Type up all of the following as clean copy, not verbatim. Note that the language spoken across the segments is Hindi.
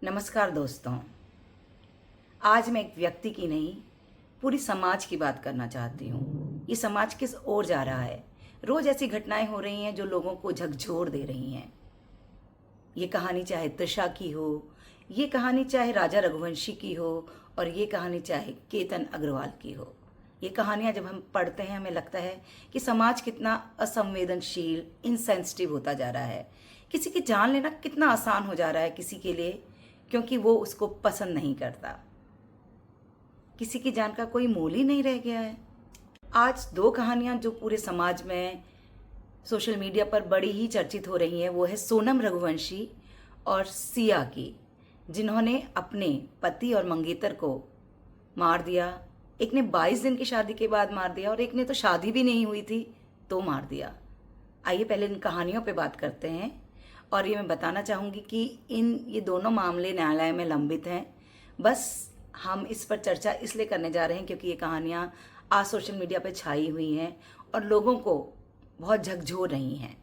नमस्कार दोस्तों। आज मैं एक व्यक्ति की नहीं, पूरी समाज की बात करना चाहती हूँ। ये समाज किस ओर जा रहा है। रोज ऐसी घटनाएं हो रही हैं जो लोगों को झकझोर दे रही हैं। ये कहानी चाहे तृषा की हो, ये कहानी चाहे राजा रघुवंशी की हो, और ये कहानी चाहे केतन अग्रवाल की हो। ये कहानियाँ जब हम पढ़ते हैं हमें लगता है कि समाज कितना असंवेदनशील, इनसेंसिटिव होता जा रहा है। किसी की जान लेना कितना आसान हो जा रहा है किसी के लिए, क्योंकि वो उसको पसंद नहीं करता। किसी की जान का कोई मोल ही नहीं रह गया है। आज दो कहानियां जो पूरे समाज में सोशल मीडिया पर बड़ी ही चर्चित हो रही हैं, वो है सोनम रघुवंशी और सिया की, जिन्होंने अपने पति और मंगेतर को मार दिया। एक ने 22 दिन की शादी के बाद मार दिया और एक ने तो शादी भी नहीं हुई थी तो मार दिया। आइए पहले इन कहानियों पे बात करते हैं। और ये मैं बताना चाहूँगी कि ये दोनों मामले न्यायालय में लंबित हैं। बस हम इस पर चर्चा इसलिए करने जा रहे हैं क्योंकि ये कहानियाँ आज सोशल मीडिया पे छाई हुई हैं और लोगों को बहुत झकझोर रही हैं।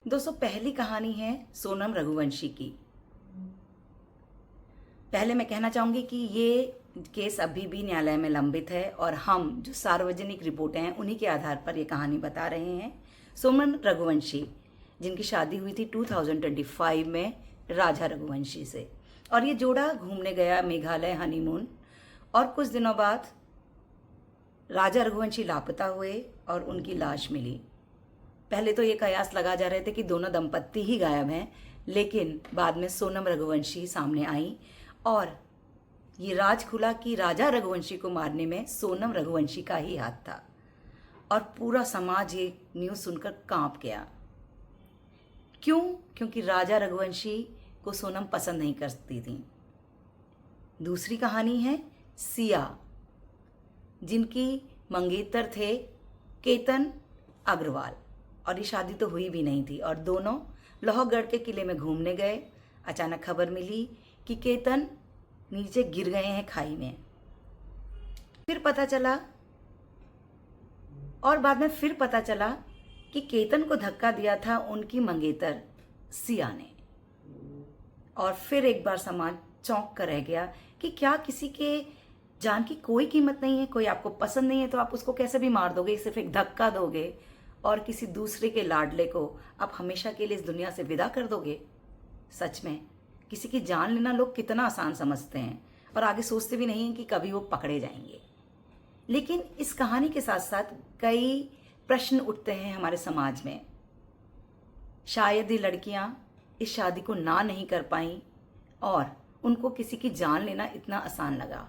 दोस्तों, पहली कहानी है सोनम रघुवंशी की। पहले मैं कहना चाहूँगी कि ये केस अभी भी न्यायालय में लंबित है और हम जो सार्वजनिक रिपोर्टें हैं उन्हीं के आधार पर ये कहानी बता रहे हैं। सोनम रघुवंशी, जिनकी शादी हुई थी 2025 में राजा रघुवंशी से, और ये जोड़ा घूमने गया मेघालय हनीमून। और कुछ दिनों बाद राजा रघुवंशी लापता हुए और उनकी लाश मिली। पहले तो ये कयास लगा जा रहे थे कि दोनों दंपत्ति ही गायब हैं, लेकिन बाद में सोनम रघुवंशी सामने आई और ये राज खुला कि राजा रघुवंशी को मारने में सोनम रघुवंशी का ही हाथ था। और पूरा समाज ये न्यूज़ सुनकर कांप गया। क्यों? क्योंकि राजा रघुवंशी को सोनम पसंद नहीं करती थी। दूसरी कहानी है सिया, जिनकी मंगेतर थे केतन अग्रवाल, और ये शादी तो हुई भी नहीं थी और दोनों लोहगढ़ के किले में घूमने गए। अचानक खबर मिली कि केतन नीचे गिर गए हैं खाई में। फिर पता चला, और बाद में फिर पता चला कि केतन को धक्का दिया था उनकी मंगेतर सिया ने। और फिर एक बार समाज चौंक कर रह गया कि क्या किसी के जान की कोई कीमत नहीं है? कोई आपको पसंद नहीं है तो आप उसको कैसे भी मार दोगे, सिर्फ एक धक्का दोगे और किसी दूसरे के लाडले को आप हमेशा के लिए इस दुनिया से विदा कर दोगे? सच में किसी की जान लेना लोग कितना आसान समझते हैं और आगे सोचते भी नहीं कि कभी वो पकड़े जाएंगे। लेकिन इस कहानी के साथ साथ कई प्रश्न उठते हैं हमारे समाज में। शायद ये लड़कियां इस शादी को ना नहीं कर पाईं और उनको किसी की जान लेना इतना आसान लगा।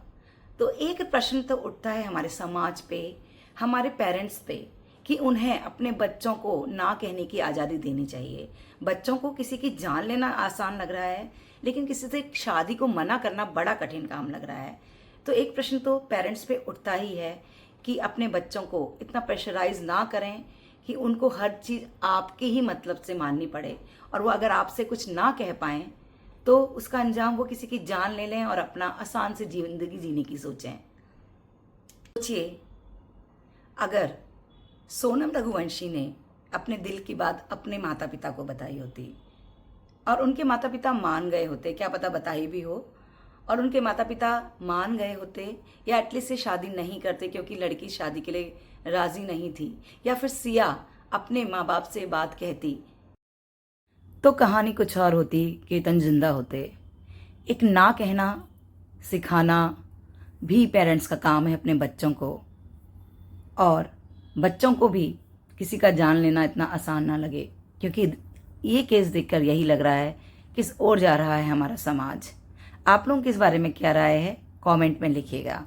तो एक प्रश्न तो उठता है हमारे समाज पे, हमारे पेरेंट्स पे, कि उन्हें अपने बच्चों को ना कहने की आज़ादी देनी चाहिए। बच्चों को किसी की जान लेना आसान लग रहा है, लेकिन किसी से शादी को मना करना बड़ा कठिन काम लग रहा है। तो एक प्रश्न तो पेरेंट्स पे उठता ही है कि अपने बच्चों को इतना प्रेशराइज ना करें कि उनको हर चीज़ आपके ही मतलब से माननी पड़े, और वो अगर आपसे कुछ ना कह पाएँ तो उसका अंजाम वो किसी की जान ले लें और अपना आसान से जिंदगी जीने की सोचें। सोचिए, अगर सोनम रघुवंशी ने अपने दिल की बात अपने माता पिता को बताई होती और उनके माता पिता मान गए होते, क्या पता बताई भी हो, और उनके माता पिता मान गए होते या एटलीस्ट से शादी नहीं करते क्योंकि लड़की शादी के लिए राजी नहीं थी, या फिर सिया अपने माँ बाप से बात कहती, तो कहानी कुछ और होती। केतन जिंदा होते। एक ना कहना सिखाना भी पेरेंट्स का काम है अपने बच्चों को, और बच्चों को भी किसी का जान लेना इतना आसान ना लगे, क्योंकि ये केस देखकर यही लग रहा है किस ओर जा रहा है हमारा समाज। आप लोगों की इस बारे में क्या राय है? कमेंट में लिखिएगा।